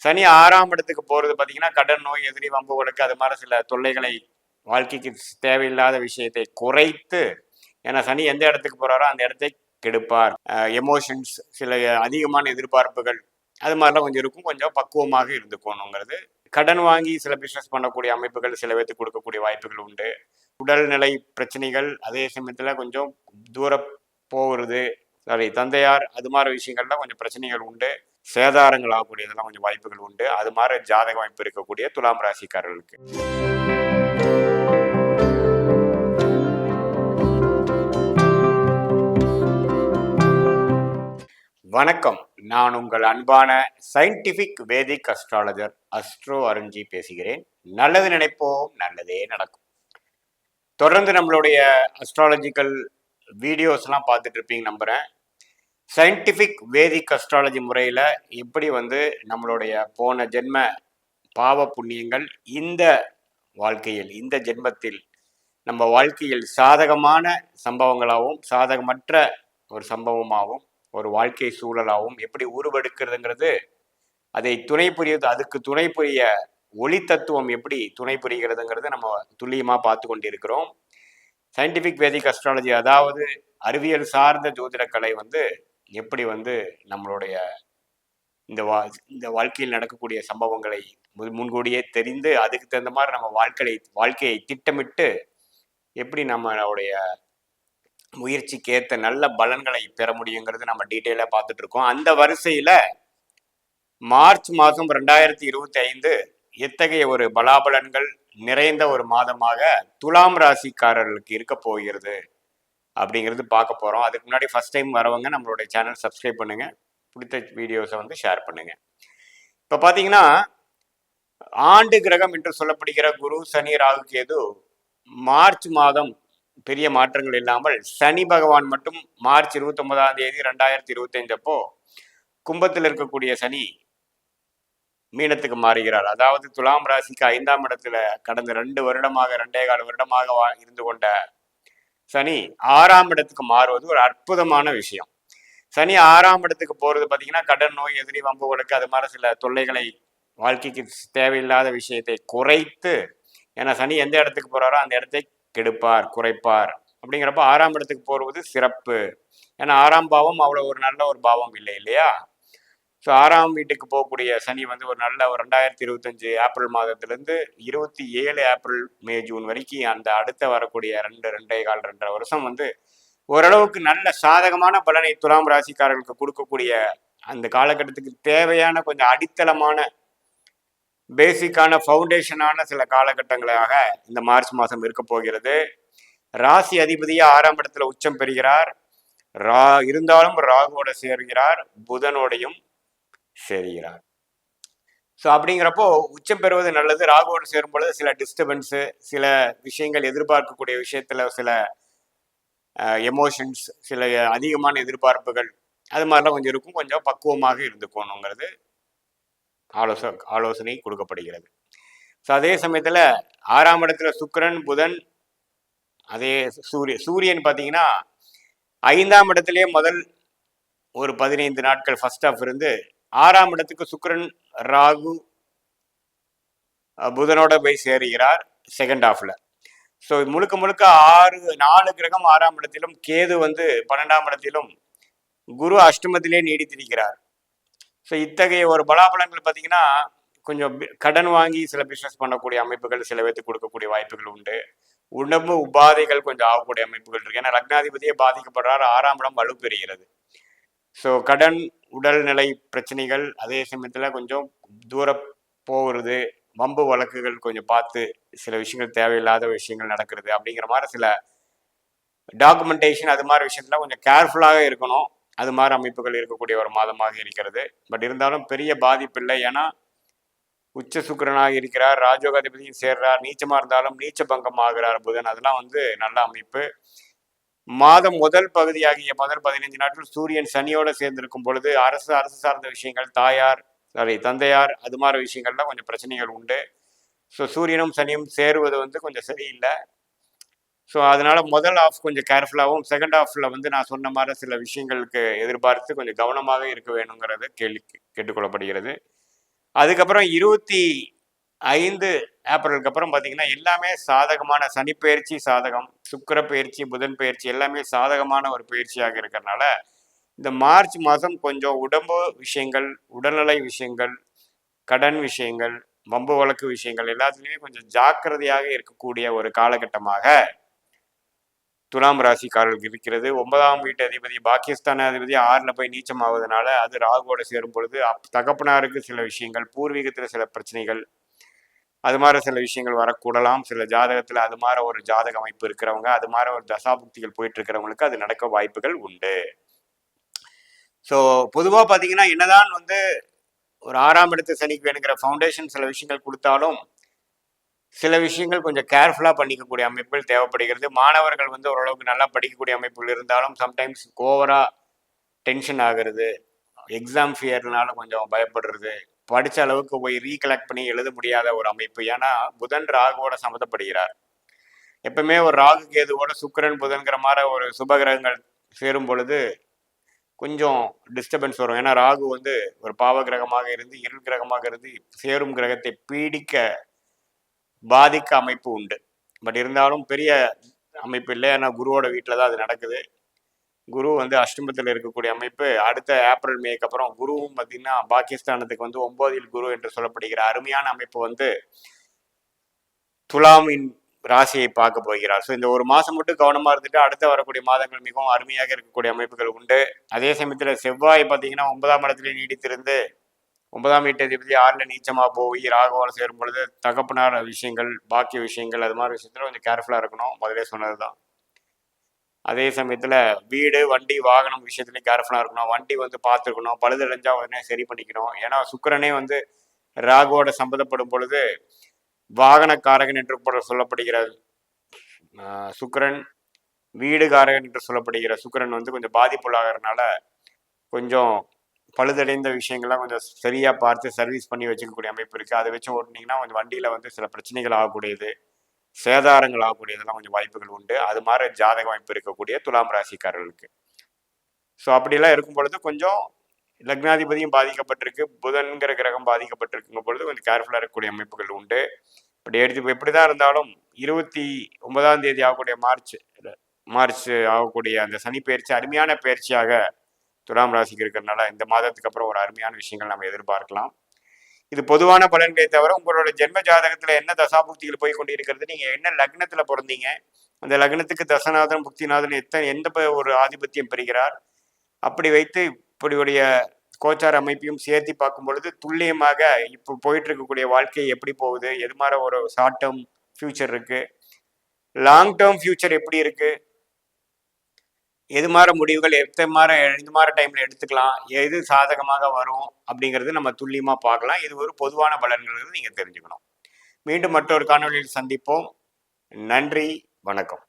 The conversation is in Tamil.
சனி 6ஆம் இடத்துக்கு போறது பார்த்தீங்கன்னா கடன் நோய் எதிரி வம்பு வழக்கு அது மாதிரி சில தொல்லைகளை வாழ்க்கைக்கு தேவையில்லாத விஷயத்தை குறைத்து, ஏன்னா சனி எந்த இடத்துக்கு போறாரோ அந்த இடத்தை கெடுப்பார். எமோஷன்ஸ் சில அதிகமான எதிர்பார்ப்புகள் அது மாதிரிலாம் கொஞ்சம் இருக்கும். கொஞ்சம் பக்குவமாக இருந்துக்கணுங்கிறது. கடன் வாங்கி சில பிஸ்னஸ் பண்ணக்கூடிய அமைப்புகள் சில பேர்த்துக்கு கொடுக்கக்கூடிய வாய்ப்புகள் உண்டு. உடல்நிலை பிரச்சனைகள் அதே சமயத்தில் கொஞ்சம் தூர போகிறது, சாரி தந்தையார் அது மாதிரி விஷயங்கள்லாம் கொஞ்சம் பிரச்சனைகள் உண்டு. சேதாரங்கள் ஆகக்கூடியதெல்லாம் கொஞ்சம் வாய்ப்புகள் உண்டு. அது மாதிரி ஜாதக வாய்ப்பு இருக்கக்கூடிய துலாம் ராசிக்காரர்களுக்கு. வணக்கம், நான் உங்கள் அன்பான சயின்டிபிக் வேதிக் அஸ்ட்ராலஜர் அஸ்ட்ரோ அருண்ஜி பேசுகிறேன். நல்லது நினைப்போம், நல்லதே நடக்கும். தொடர்ந்து நம்மளுடைய அஸ்ட்ராலஜிக்கல் வீடியோஸ்லாம் பார்த்துட்டு இருப்பீங்க நம்புகிறேன். சயின்டிஃபிக் வேதிக் அஸ்ட்ராலஜி முறையில் எப்படி நம்மளுடைய போன ஜென்ம பாவ புண்ணியங்கள் இந்த வாழ்க்கையில் இந்த ஜென்மத்தில் நம்ம வாழ்க்கையில் சாதகமான சம்பவங்களாகவும் சாதகமற்ற ஒரு சம்பவமாகவும் ஒரு வாழ்க்கை சூழலாகவும் எப்படி உருவெடுக்கிறதுங்கிறது, அதை துணை புரியுது, அதுக்கு துணை புரிய ஒளி தத்துவம் எப்படி துணை புரிகிறதுங்கிறது நம்ம துல்லியமாக பார்த்து கொண்டிருக்கிறோம். சயின்டிஃபிக் வேதிக் அஸ்ட்ராலஜி, அதாவது அறிவியல் சார்ந்த ஜோதிடக்கலை எப்படி நம்மளுடைய இந்த வாழ்க்கையில் நடக்கக்கூடிய சம்பவங்களை முன்கூடியே தெரிந்து அதுக்கு தகுந்த மாதிரி நம்ம வாழ்க்கையை திட்டமிட்டு எப்படி நம்மளுடைய முயற்சிக்கு ஏற்ற நல்ல பலன்களை பெற முடியுங்கிறது நம்ம டீட்டெயிலாக பார்த்துட்டு இருக்கோம். அந்த வரிசையில் மார்ச் மாதம் 2025 எத்தகைய ஒரு பலாபலன்கள் நிறைந்த ஒரு மாதமாக துலாம் ராசிக்காரர்களுக்கு இருக்க போகிறது அப்படிங்கிறது பார்க்க போகிறோம். அதுக்கு முன்னாடி ஃபர்ஸ்ட் டைம் வரவங்க நம்மளுடைய சேனல் சப்ஸ்கிரைப் பண்ணுங்கள், பிடித்த வீடியோஸை ஷேர் பண்ணுங்கள். இப்போ பார்த்தீங்கன்னா ஆண்டு கிரகம் என்று சொல்லப்படுகிற குரு சனி ராகு கேது மார்ச் மாதம் பெரிய மாற்றங்கள் இல்லாமல் சனி பகவான் மட்டும் மார்ச் 29ஆம் தேதி 2025 அப்போ கும்பத்தில் இருக்கக்கூடிய சனி மீனத்துக்கு மாறுகிறார். அதாவது துலாம் ராசிக்கு 5ஆம் இடத்துல கடந்த 2 வருடமாக 2.25 வருடமாக இருந்து கொண்ட சனி 6ஆம் இடத்துக்கு மாறுவது ஒரு அற்புதமான விஷயம். சனி 6ஆம் இடத்துக்கு போறது பார்த்தீங்கன்னா கடன் நோய் எதிரி வம்பு வழக்கு அது மாதிரி சில தொல்லைகளை வாழ்க்கைக்கு தேவையில்லாத விஷயத்தை குறைத்து, ஏன்னா சனி எந்த இடத்துக்கு போறாரோ அந்த இடத்தை கெடுப்பார், குறைப்பார். அப்படிங்கிறப்ப 6ஆம் இடத்துக்கு போறது சிறப்பு. ஏன்னா 6ஆம் பாவம் அவ்வளோ ஒரு நல்ல ஒரு பாவம் இல்லை இல்லையா? ஸோ 6ஆம் வீட்டுக்கு போகக்கூடிய சனி ஒரு நல்ல ஒரு 2025 ஏப்ரல் மாதத்திலிருந்து 27 ஏப்ரல் மே ஜூன் வரைக்கும் அந்த அடுத்த வரக்கூடிய 2.25 வருஷம் ஓரளவுக்கு நல்ல சாதகமான பலனை துலாம் ராசிக்காரர்களுக்கு கொடுக்கக்கூடிய அந்த காலகட்டத்துக்கு தேவையான கொஞ்சம் அடித்தளமான பேசிக்கான ஃபவுண்டேஷனான சில காலகட்டங்களாக இந்த மார்ச் மாதம் இருக்க போகிறது. ராசி அதிபதியா 6ஆம் இடத்துல உச்சம் பெறுகிறார். இருந்தாலும் ராகுவோட சேர்கிறார், புதனோடையும் சேர்கிறார். ஸோ அப்படிங்கிறப்போ உச்சம் பெறுவது நல்லது. ராகுவோடு சேரும் பொழுது சில டிஸ்டர்பன்ஸு, சில விஷயங்கள் எதிர்பார்க்கக்கூடிய விஷயத்துல சில எமோஷன்ஸ், சில அதிகமான எதிர்பார்ப்புகள் அது மாதிரிலாம் கொஞ்சம் இருக்கும். கொஞ்சம் பக்குவமாக இருந்துக்கணுங்கிறது ஆலோசனை கொடுக்கப்படுகிறது. ஸோ அதே சமயத்தில் 6ஆம் இடத்துல சுக்கிரன் புதன், அதே சூரியன் பார்த்தீங்கன்னா 5ஆம் இடத்துலேயே முதல் ஒரு 15 நாட்கள் ஃபர்ஸ்ட் ஆஃப் இருந்து 6ஆம் இடத்துக்கு சுக்கிரன் ராகு புதனோட போய் சேருகிறார் செகண்ட் ஹாஃப்ல. ஸோ முழுக்க முழுக்க 4 கிரகம் 6ஆம் இடத்திலும், கேது 12ஆம் இடத்திலும், குரு அஷ்டமத்திலே நீடித்திருக்கிறார். ஸோ இத்தகைய ஒரு பலாபலங்கள் பார்த்தீங்கன்னா கொஞ்சம் கடன் வாங்கி சில பிஸ்னஸ் பண்ணக்கூடிய அமைப்புகள் சில பேர்த்துக்கு கொடுக்கக்கூடிய வாய்ப்புகள் உண்டு. உடம்பு உபாதைகள் கொஞ்சம் ஆகக்கூடிய அமைப்புகள் இருக்கு. ஏன்னா லக்னாதிபதியே பாதிக்கப்படுறார், 6ஆம் இடம் வலுப்பெறுகிறது. ஸோ கடன், உடல்நிலை பிரச்சனைகள், அதே சமயத்தில் கொஞ்சம் தூர போகிறது, வம்பு வழக்குகள் கொஞ்சம் பார்த்து சில விஷயங்கள் தேவையில்லாத விஷயங்கள் நடக்கிறது அப்படிங்கிற மாதிரி சில டாக்குமெண்டேஷன் அது மாதிரி விஷயத்துல கொஞ்சம் கேர்ஃபுல்லாக இருக்கணும். அது மாதிரி அமைப்புகள் இருக்கக்கூடிய ஒரு மாதமாக இருக்கிறது. பட் இருந்தாலும் பெரிய பாதிப்பு இல்லை. ஏன்னா உச்ச சுக்கிரனாக இருக்கிறார், ராஜயோகாதிபதியும் சேர்றார், நீச்சமாக இருந்தாலும் நீச்ச பங்கம் ஆகிறார் புதன். அதெல்லாம் நல்ல அமைப்பு. மாதம் முதல் பகுதியாகிய முதல் 15 நாட்கள் சூரியன் சனியோட சேர்ந்திருக்கும் பொழுது அரசு சார்ந்த விஷயங்கள், தந்தையார் அது மாதிரி விஷயங்கள்லாம் கொஞ்சம் பிரச்சனைகள் உண்டு. ஸோ சூரியனும் சனியும் சேருவது கொஞ்சம் சரியில்லை. ஸோ அதனால முதல் ஆஃப் கொஞ்சம் கேர்ஃபுல்லாகவும், செகண்ட் ஆஃப்ல நான் சொன்ன மாதிரி சில விஷயங்களுக்கு எதிர்பார்த்து கொஞ்சம் கவனமாக இருக்க வேணுங்கிறத கேட்டுக்கொள்ளப்படுகிறது. அதுக்கப்புறம் 25 ஏப்ரலுக்கு அப்புறம் பார்த்தீங்கன்னா எல்லாமே சாதகமான சனி பயிற்சி சாதகம், சுக்கிர பயிற்சி, புதன் பயிற்சி எல்லாமே சாதகமான ஒரு பயிற்சியாக இருக்கிறனால இந்த மார்ச் மாதம் கொஞ்சம் உடம்பு விஷயங்கள், உடல்நிலை விஷயங்கள், கடன் விஷயங்கள், வம்பு வழக்கு விஷயங்கள் எல்லாத்துலேயுமே கொஞ்சம் ஜாக்கிரதையாக இருக்கக்கூடிய ஒரு காலகட்டமாக துலாம் ராசிக்காரர்களுக்கு இருக்கிறது. 9ஆம் வீட்டு அதிபதி பாகிஸ்தான் அதிபதி 6ல போய் நீச்சம் ஆகுதுனால அது ராகுவோட சேரும் பொழுது தகப்பனாருக்கு சில விஷயங்கள், பூர்வீகத்தில் சில பிரச்சனைகள், அது மாதிரி சில விஷயங்கள் வரக்கூடலாம். சில ஜாதகத்தில் அது மாதிரி ஒரு ஜாதக அமைப்பு இருக்கிறவங்க, அது மாதிரி ஒரு தசாபுக்திகள் போயிட்டு இருக்கிறவங்களுக்கு அது நடக்க வாய்ப்புகள் உண்டு. ஸோ பொதுவாக பார்த்தீங்கன்னா என்னதான் வந்து ஒரு 6ஆம் இடத்து சனிக்கு வேணுங்கிற ஃபவுண்டேஷன் சில விஷயங்கள் கொடுத்தாலும் சில விஷயங்கள் கொஞ்சம் கேர்ஃபுல்லாக பண்ணிக்கக்கூடிய அமைப்புகள் தேவைப்படுகிறது. மாணவர்கள் வந்து ஓரளவுக்கு நல்லா படிக்கக்கூடிய அமைப்புகள் இருந்தாலும் சம்டைம்ஸ் ஓவராக டென்ஷன் ஆகிறது, எக்ஸாம் ஃபியர்னால கொஞ்சம் பயப்படுறது, படித்த அளவுக்கு போய் ரீகலெக்ட் பண்ணி எழுத முடியாத ஒரு அமைப்பு. ஏன்னா புதன் ராகுவோட சம்மந்தப்படுகிறார். எப்பவுமே ஒரு ராகு கேதுவோட சுக்கிரன் புதன்கிற மாதிரி ஒரு சுபகிரகங்கள் சேரும் பொழுது கொஞ்சம் டிஸ்டர்பன்ஸ் வரும். ஏன்னா ராகு வந்து ஒரு பாவ கிரகமாக இருந்து இருள் கிரகமாக இருந்து சேரும் கிரகத்தை பீடிக்க பாதிக்க அமைப்பு உண்டு. பட் இருந்தாலும் பெரிய அமைப்பு இல்லை. ஏன்னா குருவோட வீட்டில் தான் அது நடக்குது. குரு வந்து அஷ்டமத்தில் இருக்கக்கூடிய அமைப்பு. அடுத்த ஏப்ரல் மேக்கு அப்புறம் குருவும் பார்த்தீங்கன்னா பாகிஸ்தானத்துக்கு வந்து 9ல் குரு என்று சொல்லப்படுகிற அருமையான அமைப்பு வந்து துலாமின் ராசியை பார்க்க போகிறார். ஸோ இந்த ஒரு மாதம் மட்டும் கவனமாக இருந்துட்டு அடுத்த வரக்கூடிய மாதங்கள் மிகவும் அருமையாக இருக்கக்கூடிய அமைப்புகள் உண்டு. அதே சமயத்தில் செவ்வாய் பார்த்தீங்கன்னா 9ஆம் இடத்துல நீடித்திருந்து 9ஆம் வீட்டு அதிபதி 6ல் நீச்சமாக போய் ராகுவோட சேரும் பொழுது தகப்பனார் விஷயங்கள், பாக்கிய விஷயங்கள், அது மாதிரி விஷயத்தில் கொஞ்சம் கேர்ஃபுல்லாக இருக்கணும். முதலே சொன்னது தான். அதே சமயத்தில் வீடு, வண்டி, வாகனம் விஷயத்துலையும் கேர்ஃபுல்லாக இருக்கணும். வண்டி வந்து பார்த்துருக்கணும், பழுதடைஞ்சா உடனே சரி பண்ணிக்கணும். ஏன்னா சுக்கிரனே வந்து ராகுவோட சம்மந்தப்படும் பொழுது வாகனக்காரகன் என்று சொல்லப்படுகிற சுக்கிரன், வீடுகாரகன் என்று சொல்லப்படுகிற சுக்கிரன் வந்து கொஞ்சம் பாதிப்புள்ளாகிறதுனால கொஞ்சம் பழுதடைந்த விஷயங்கள்லாம் கொஞ்சம் சரியாக பார்த்து சர்வீஸ் பண்ணி வச்சுக்கக்கூடிய அமைப்பு இருக்குது. அதை வச்சு ஓட்டினீங்கன்னா கொஞ்சம் வண்டியில் வந்து சில பிரச்சனைகள் ஆகக்கூடியது, சேதாரங்கள் ஆகக்கூடியதெல்லாம் கொஞ்சம் வாய்ப்புகள் உண்டு. அது மாதிரி ஜாதக அமைப்பு இருக்கக்கூடிய துலாம் ராசிக்காரர்களுக்கு. ஸோ அப்படிலாம் இருக்கும் பொழுது கொஞ்சம் லக்னாதிபதியும் பாதிக்கப்பட்டிருக்கு, புதன்கிற கிரகம் பாதிக்கப்பட்டிருக்கும் பொழுது கொஞ்சம் கேர்ஃபுல்லாக இருக்கக்கூடிய அமைப்புகள் உண்டு. பட் எப்படி தான் இருந்தாலும் 29ஆம் தேதி ஆகக்கூடிய மார்ச் ஆகக்கூடிய அந்த சனி பயிற்சி அருமையான பயிற்சியாக துலாம் ராசிக்கு இருக்கிறதுனால இந்த மாதத்துக்கு அப்புறம் ஒரு அருமையான விஷயங்கள் நம்ம எதிர்பார்க்கலாம். இது பொதுவான பலன்களை தவிர உங்களோட ஜென்ம ஜாதகத்துல என்ன தசாபுக்திகள் போய் கொண்டு இருக்கிறது, நீங்க என்ன லக்னத்துல பிறந்தீங்க, அந்த லக்னத்துக்கு தசநாதன் புக்திநாதன் எந்த ஒரு ஆதிபத்தியம் பெறுகிறார், அப்படி வைத்து இப்படியுடைய கோச்சார அமைப்பையும் சேர்த்து பார்க்கும் பொழுது துல்லியமாக இப்போ போயிட்டு இருக்கக்கூடிய வாழ்க்கை எப்படி போகுது, எது மாதிரி ஒரு ஷார்ட் டேர்ம் ஃபியூச்சர் இருக்கு, லாங் டேர்ம் ஃபியூச்சர் எப்படி இருக்கு, எது மாதிரி முடிவுகள் இந்த மாதிரி டைம்ல எடுத்துக்கலாம், எது சாதகமாக வரும் அப்படிங்கிறது நம்ம துல்லியமா பார்க்கலாம். இது ஒரு பொதுவான பலன்கள் நீங்க தெரிஞ்சுக்கணும். மீண்டும் மற்றொரு காணொலியில் சந்திப்போம். நன்றி, வணக்கம்.